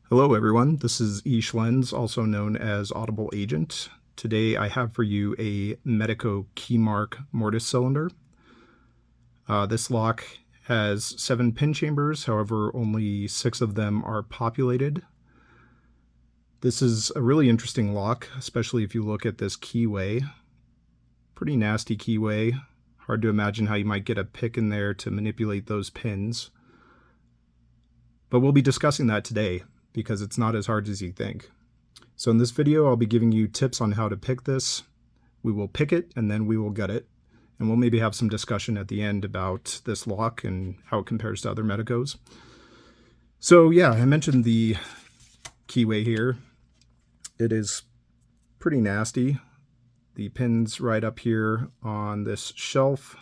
Hello everyone, this is Lens, also known as Audible Agent. Today I have for you a Medeco KeyMark mortise cylinder. This lock has 7 pin chambers, however only 6 of them are populated. This is a really interesting lock, especially if you look at this keyway. Pretty nasty keyway. Hard to imagine how you might get a pick in there to manipulate those pins. But we'll be discussing that today, because it's not as hard as you think. So in this video, I'll be giving you tips on how to pick this. We will pick it and then we will gut it. And we'll maybe have some discussion at the end about this lock and how it compares to other Medecos. So yeah, I mentioned the keyway here. It is pretty nasty. The pin's right up here on this shelf.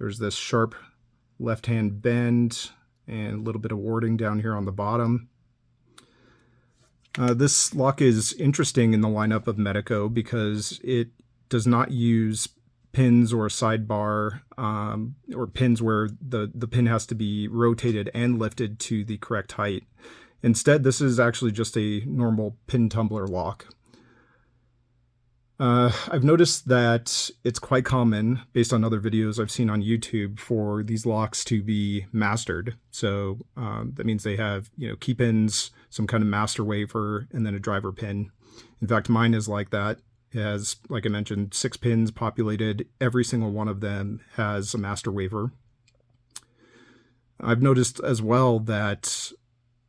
There's this sharp left-hand bend and a little bit of warding down here on the bottom. This lock is interesting in the lineup of Medeco because it does not use pins or a sidebar or pins where the pin has to be rotated and lifted to the correct height. Instead, this is actually just a normal pin tumbler lock. I've noticed that it's quite common, based on other videos I've seen on YouTube, for these locks to be mastered. So that means they have, key pins, some kind of master wafer, and then a driver pin. In fact, mine is like that. It has, like I mentioned, 6 pins populated. Every single one of them has a master wafer. I've noticed as well that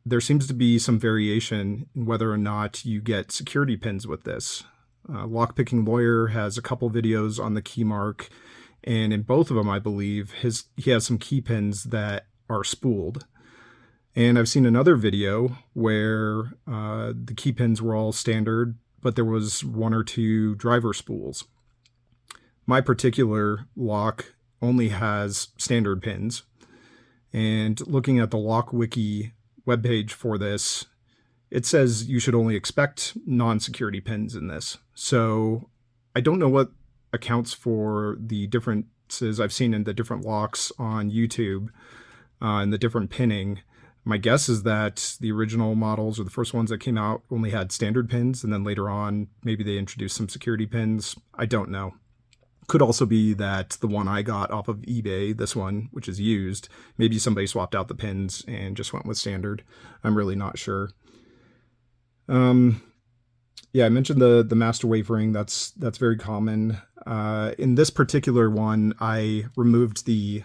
there seems to be some variation in whether or not you get security pins with this. Lockpicking Lawyer has a couple videos on the KeyMark, and in both of them, I believe, he has some key pins that are spooled. And I've seen another video where the key pins were all standard, but there was 1 or 2 driver spools. My particular lock only has standard pins, and looking at the Lock Wiki webpage for this, it says you should only expect non-security pins in this. So I don't know what accounts for the differences I've seen in the different locks on YouTube and the different pinning. My guess is that the original models, or the first ones that came out, only had standard pins, and then later on maybe they introduced some security pins. I don't know. Could also be that the one I got off of eBay, this one, which is used, maybe somebody swapped out the pins and just went with standard. I'm really not sure. Yeah, I mentioned the master wafering. That's very common. In this particular one, I removed the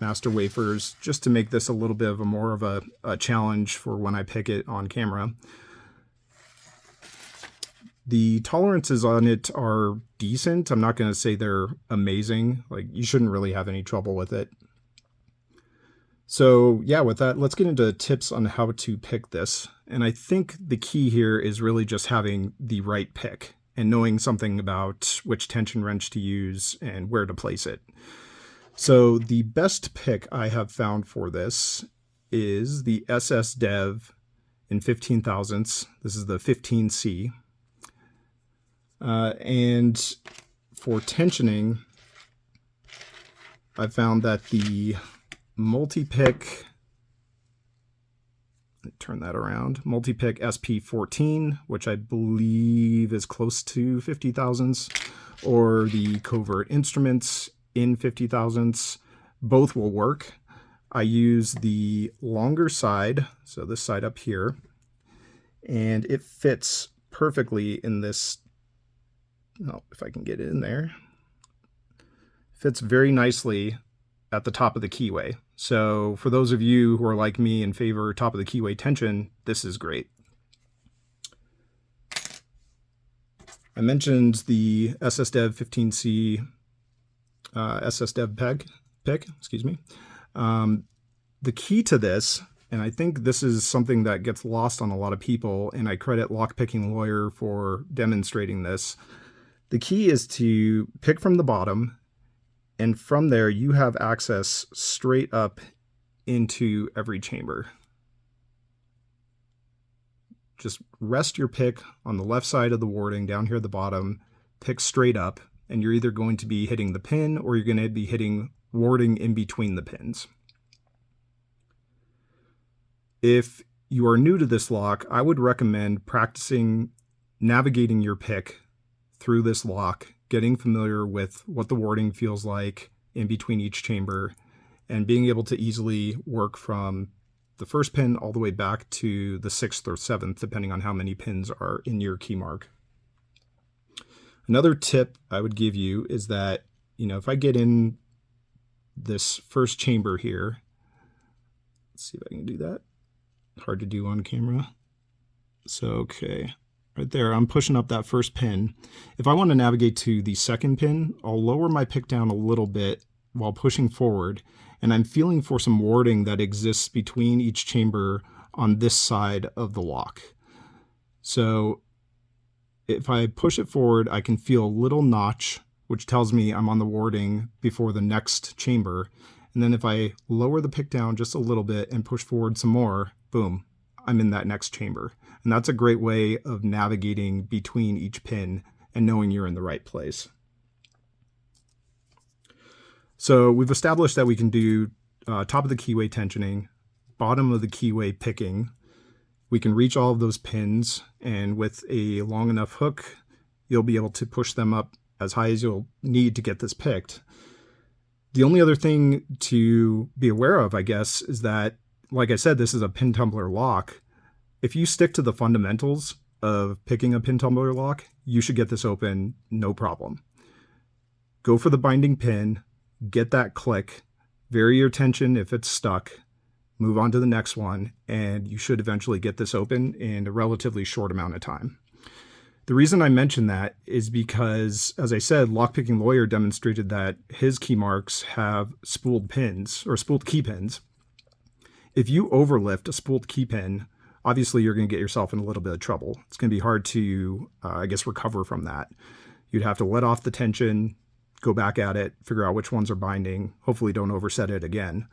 master wafers just to make this a little bit of more of a challenge for when I pick it on camera. The tolerances on it are decent. I'm not going to say they're amazing. Like, you shouldn't really have any trouble with it. So yeah, with that, let's get into tips on how to pick this. And I think the key here is really just having the right pick and knowing something about which tension wrench to use and where to place it. So the best pick I have found for this is the SS Dev in 15 thousandths. This is the 15C. And for tensioning, I found that the multi-pick, turn that around, multi-pick SP14, which I believe is close to 50 thousandths, or the Covert Instruments in 50 thousandths, both will work. I use the longer side, so this side up here, and it fits perfectly in this, if I can get it in there, fits very nicely at the top of the keyway. So for those of you who are like me and favor top of the keyway tension, this is great. I mentioned the SSDev 15C SSDev pick, excuse me. The key to this, and I think this is something that gets lost on a lot of people, and I credit Lockpicking Lawyer for demonstrating this. The key is to pick from the bottom, and from there, you have access straight up into every chamber. Just rest your pick on the left side of the warding down here at the bottom, pick straight up, and you're either going to be hitting the pin or you're going to be hitting warding in between the pins. If you are new to this lock, I would recommend practicing navigating your pick through this lock, getting familiar with what the warding feels like in between each chamber, and being able to easily work from the first pin all the way back to the 6th or 7th, depending on how many pins are in your key mark. Another tip I would give you is that, if I get in this first chamber here, let's see if I can do that. Hard to do on camera. So, okay, right there, I'm pushing up that first pin. If I want to navigate to the second pin, I'll lower my pick down a little bit while pushing forward, and I'm feeling for some warding that exists between each chamber on this side of the lock. So if I push it forward, I can feel a little notch, which tells me I'm on the warding before the next chamber. And then if I lower the pick down just a little bit and push forward some more, boom, I'm in that next chamber. And that's a great way of navigating between each pin and knowing you're in the right place. So we've established that we can do top of the keyway tensioning, bottom of the keyway picking. We can reach all of those pins, and with a long enough hook, you'll be able to push them up as high as you'll need to get this picked. The only other thing to be aware of, I guess, is that, like I said, this is a pin tumbler lock. If you stick to the fundamentals of picking a pin tumbler lock, you should get this open no problem. Go for the binding pin, get that click, vary your tension if it's stuck, move on to the next one, and you should eventually get this open in a relatively short amount of time. The reason I mention that is because, as I said, Lockpicking Lawyer demonstrated that his key marks have spooled pins, or spooled key pins. If you overlift a spooled key pin, obviously you're going to get yourself in a little bit of trouble. It's going to be hard to, recover from that. You'd have to let off the tension, go back at it, figure out which ones are binding, hopefully don't overset it again.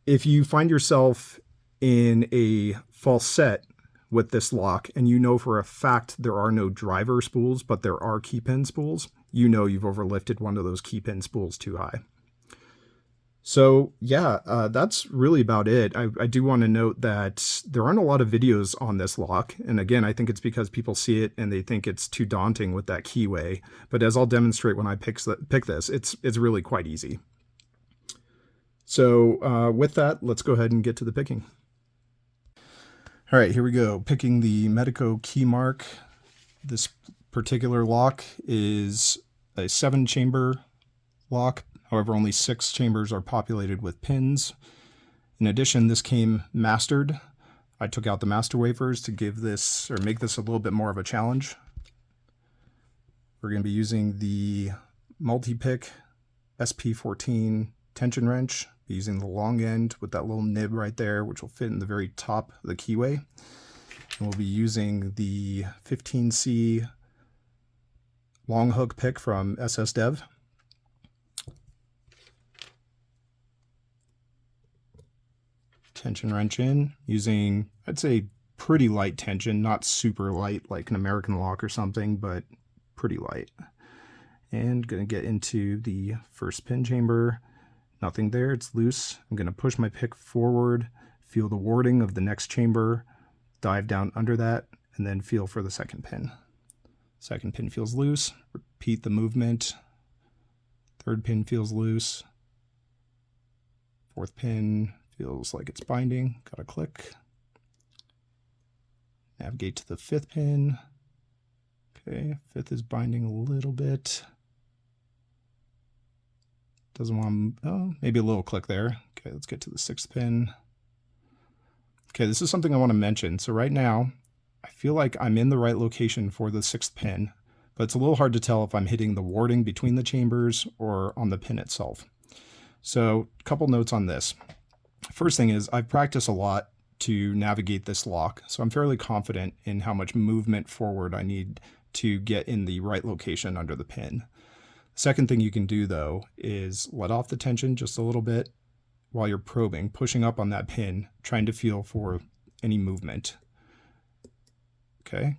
If you find yourself in a false set with this lock, and you know for a fact there are no driver spools, but there are key pin spools, you know you've overlifted one of those key pin spools too high. So yeah, that's really about it. I do want to note that there aren't a lot of videos on this lock. And again, I think it's because people see it and they think it's too daunting with that keyway. But as I'll demonstrate when I pick this, it's really quite easy. So with that, let's go ahead and get to the picking. All right, here we go. Picking the Medeco KeyMark. This particular lock is a 7-chamber lock. However, only 6 chambers are populated with pins. In addition, this came mastered. I took out the master wafers to give this, or make this a little bit more of a challenge. We're going to be using the multi-pick SP14 tension wrench, using the long end with that little nib right there, which will fit in the very top of the keyway. And we'll be using the 15C long hook pick from SSDev. Tension wrench in, using, I'd say, pretty light tension, not super light like an American lock or something, but pretty light. And going to get into the first pin chamber. Nothing there, it's loose. I'm going to push my pick forward, feel the warding of the next chamber, dive down under that, and then feel for the second pin. Second pin feels loose, repeat the movement. Third pin feels loose. Fourth pin feels like it's binding, got a click. Navigate to the 5th pin. Okay, 5th is binding a little bit. Doesn't want to, oh, maybe a little click there. Okay, let's get to the 6th pin. Okay, this is something I want to mention. So right now, I feel like I'm in the right location for the 6th pin, but it's a little hard to tell if I'm hitting the warding between the chambers or on the pin itself. So a couple notes on this. First thing is, I've practiced a lot to navigate this lock, so I'm fairly confident in how much movement forward I need to get in the right location under the pin. Second thing you can do, though, is let off the tension just a little bit while you're probing, pushing up on that pin, trying to feel for any movement. Okay.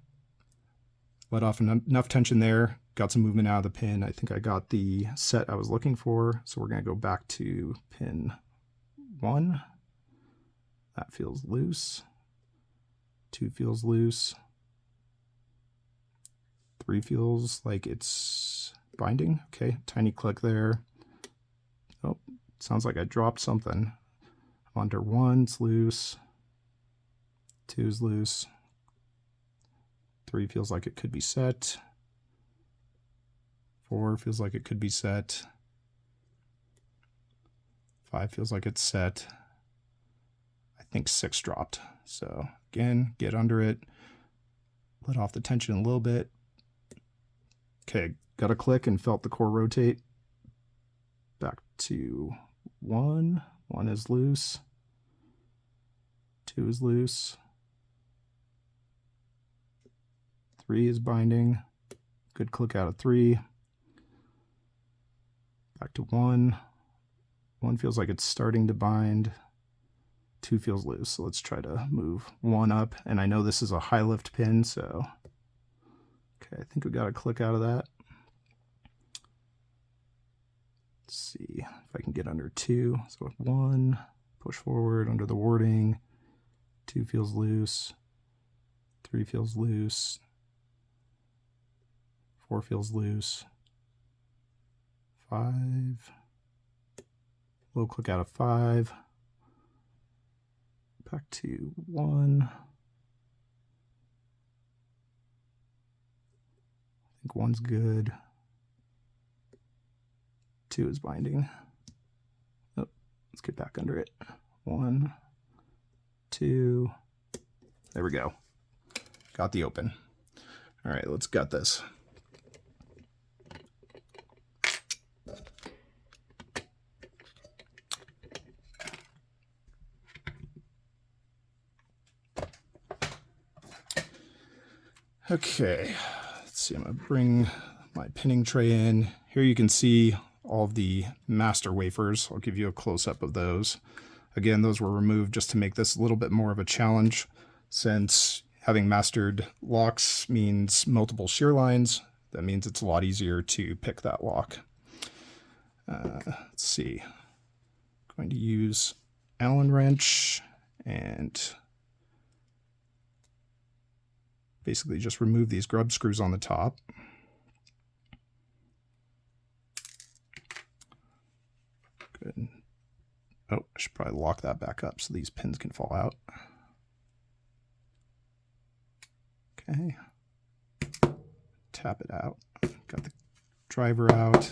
Let off enough tension there, got some movement out of the pin. I think I got the set I was looking for, so we're going to go back to pin 1. That feels loose. 2 feels loose. 3 feels like it's binding. Okay, tiny click there. Oh, sounds like I dropped something. I'm under 1, it's loose. 2 is loose. 3 feels like it could be set. 4 feels like it could be set. 5 feels like it's set. I think 6 dropped. So again, get under it. Let off the tension a little bit. Okay, got a click and felt the core rotate. Back to 1. 1 is loose. 2 is loose. 3 is binding. Good click out of 3. Back to 1. 1 feels like it's starting to bind. 2 feels loose. So let's try to move 1 up. And I know this is a high lift pin, so okay, I think we got a click out of that. Let's see if I can get under 2. So 1, push forward under the wording. 2 feels loose. 3 feels loose. 4 feels loose. 5. Low click out of 5. Back to 1. I think 1's good. 2 is binding. Oh, let's get back under it. 1, 2. There we go. Got the open. All right, let's gut this. Okay, let's see, I'm gonna bring my pinning tray in. Here you can see all of the master wafers. I'll give you a close-up of those. Again, those were removed just to make this a little bit more of a challenge, since having mastered locks means multiple shear lines. That means it's a lot easier to pick that lock. Let's see, I'm going to use Allen wrench and basically just remove these grub screws on the top. Good. Oh, I should probably lock that back up so these pins can fall out. Okay. Tap it out. Got the driver out.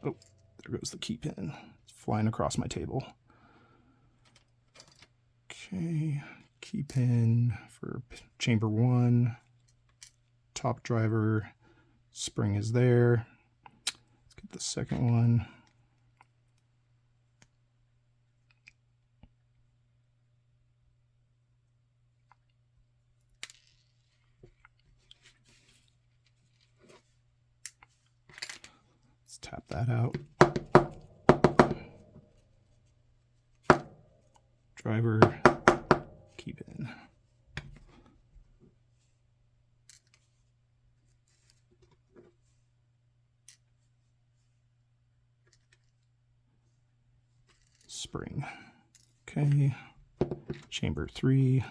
Oh, there goes the key pin. It's flying across my table. Okay. Key pin for chamber 1. Top driver. Spring is there. Let's get the second one. Let's tap that out. Driver, key pin. Spring. Okay. Chamber 3.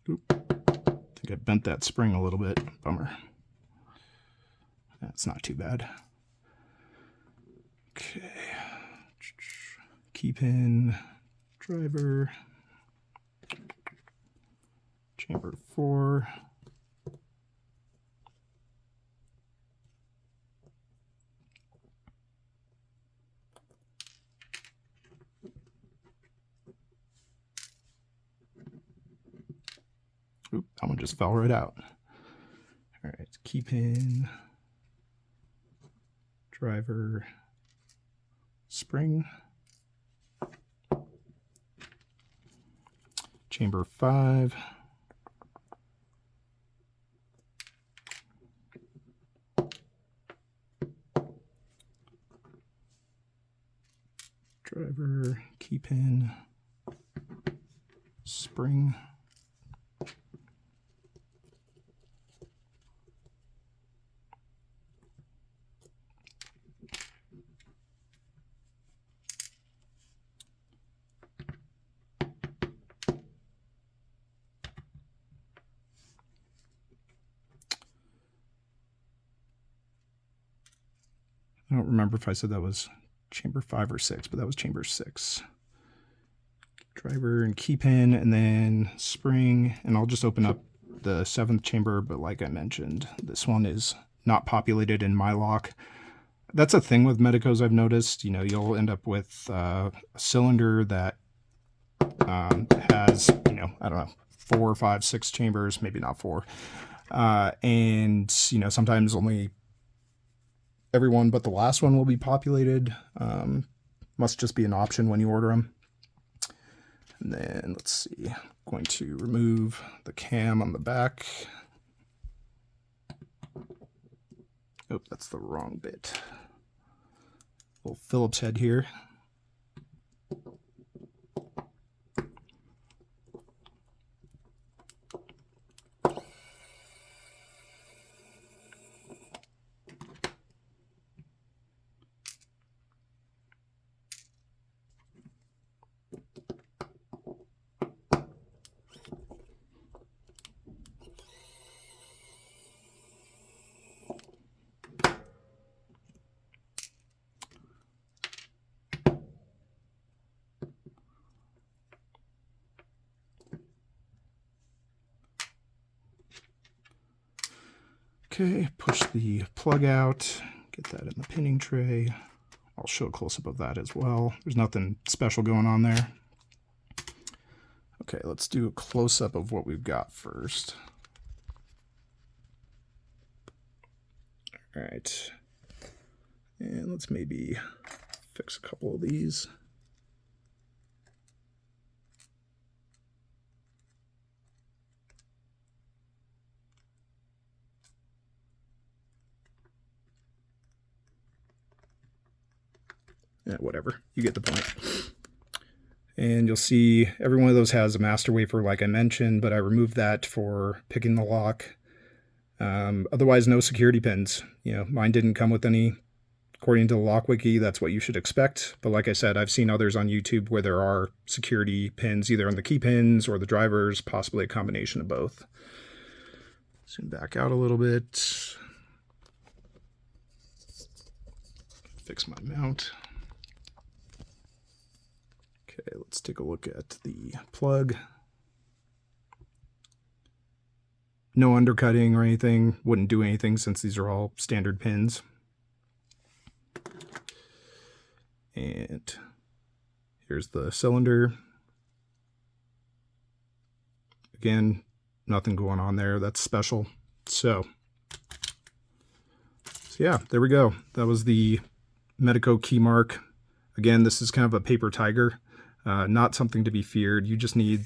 Oop. I think I bent that spring a little bit. Bummer. That's not too bad. Okay. Key pin, driver, chamber 4. Oop, that one just fell right out. All right, key pin, driver, spring, chamber 5, driver, key pin, spring, I don't remember if I said that was chamber 5 or 6, but that was chamber 6. Driver and key pin, and then spring, and I'll just open up the 7th chamber, but like I mentioned, this one is not populated in my lock. That's a thing with Medecos I've noticed. You know, you'll end up with a cylinder that has, you know, I don't know, 4, 5, 6 chambers, maybe not 4. And, you know, sometimes only every one but the last one will be populated. Must just be an option when you order them. And then let's see, I'm going to remove the cam on the back. Oh, that's the wrong bit. Little Phillips head here. Okay, push the plug out, get that in the pinning tray. I'll show a close-up of that as well. There's nothing special going on there. Okay, let's do a close-up of what we've got first. All right, and let's maybe fix a couple of these. Yeah, whatever, you get the point. And you'll see every one of those has a master wafer like I mentioned, but I removed that for picking the lock. Otherwise, no security pins. You know, mine didn't come with any. According to the lock wiki, that's what you should expect. But like I said, I've seen others on YouTube where there are security pins, either on the key pins or the drivers, possibly a combination of both. Zoom back out a little bit. Fix my mount. Okay, let's take a look at the plug. No undercutting or anything. Wouldn't do anything since these are all standard pins. And here's the cylinder. Again, nothing going on there that's special. So yeah, there we go. That was the Medeco KeyMark. Again, this is kind of a paper tiger. Not something to be feared. You just need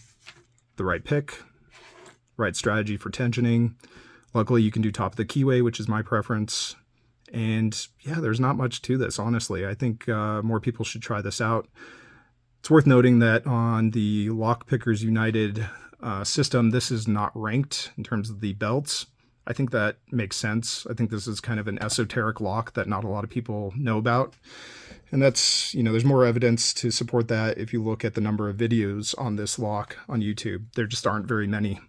the right pick, right strategy for tensioning. Luckily, you can do top of the keyway, which is my preference. And yeah, there's not much to this, honestly. I think more people should try this out. It's worth noting that on the Lock Pickers United system, this is not ranked in terms of the belts. I think that makes sense. I think this is kind of an esoteric lock that not a lot of people know about. And that's, you know, there's more evidence to support that if you look at the number of videos on this lock on YouTube. There just aren't very many.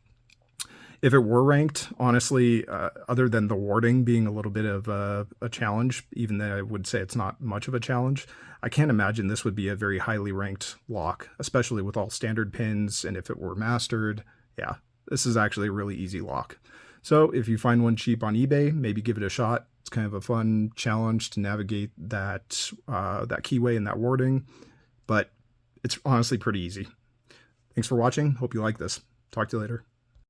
If it were ranked, honestly, other than the warding being a little bit of a challenge, even though I would say it's not much of a challenge, I can't imagine this would be a very highly ranked lock, especially with all standard pins. And if it were mastered, yeah, this is actually a really easy lock. So if you find one cheap on eBay, maybe give it a shot. It's kind of a fun challenge to navigate that that keyway and that warding, but it's honestly pretty easy. Thanks for watching. Hope you like this. Talk to you later.